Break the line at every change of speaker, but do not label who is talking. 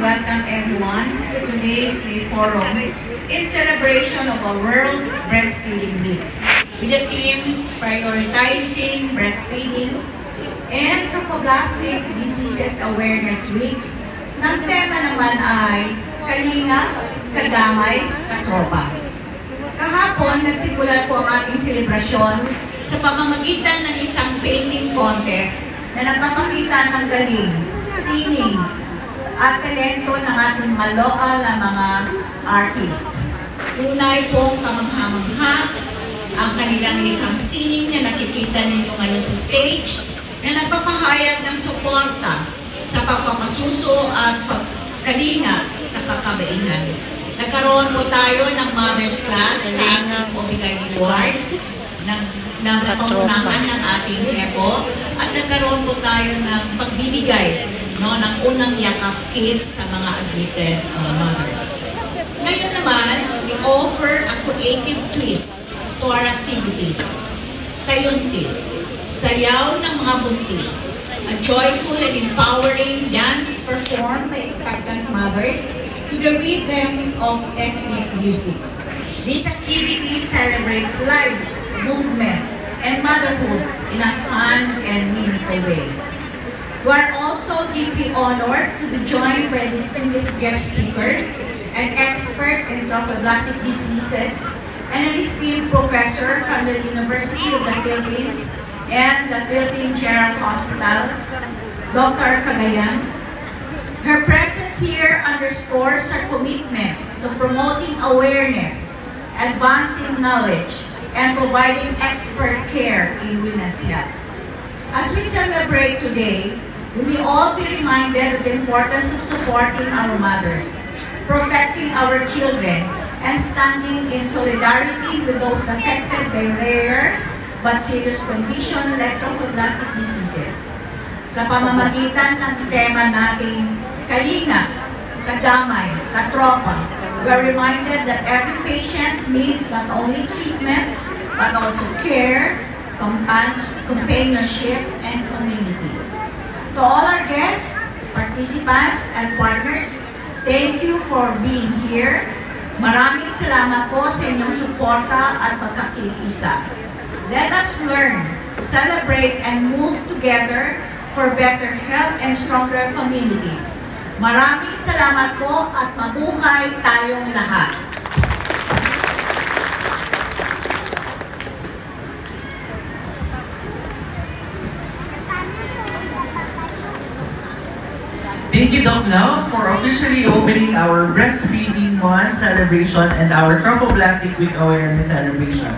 welcome everyone to today's forum in celebration of our World Breastfeeding Week with the theme Prioritizing Breastfeeding and Trophoblastic Diseases Awareness Week. Ang tema naman ay Kalinga, Kadamay, Katropa. Kahapon, nagsimula po ang ating selebrasyon sa pamamagitan ng isang painting contest na nagpapakita ng galing, sining, at talento ng ating mga local na mga artists. Tunay pong kamangha-mangha ang kanilang likhang sining na nakikita ninyo ngayon sa stage na nagpapahayag ng suporta sa pagpapasuso at pagkalinga sa kakabaihan. Nagkaroon po tayo ng Mother's Class sa ating Obigay Award ng pamunahan ng ating HEPO at nagkaroon po tayo ng pagbibigay ng unang yakap kits sa mga admitted mothers. Ngayon naman, we offer a creative twist to our activities. Sayuntis, sayaw ng mga buntis, a joyful and empowering dance performed by expectant mothers to the rhythm of ethnic music. This activity celebrates life, movement, and motherhood in a fun and meaningful way. We are also deeply honored to be joined by a distinguished guest speaker, an expert in trophoblastic diseases, and an esteemed professor from the University of the Philippines and the Philippine General Hospital, Dr. Cagayan. Her presence here underscores her commitment to promoting awareness, advancing knowledge, and providing expert care in women's health. As we celebrate today, we will all be reminded of the importance of supporting our mothers, protecting our children, and standing in solidarity with those affected by rare but serious conditions like trophoblastic diseases. Sa pamamagitan ng tema nating Kalinga, Kadamay, Katropa, we are reminded that every patient needs not only treatment, but also care, companionship, and community. To all our guests, participants, and partners, thank you for being here. Maraming salamat po sa inyong suporta at pagkakiisa. Let us learn, celebrate, and move together for better health and stronger communities. Maraming salamat po at mabuhay tayong lahat.
Thank you, Doc Lau, for officially opening our Breastfeeding Month celebration and our Trophoblastic Week Awareness celebration.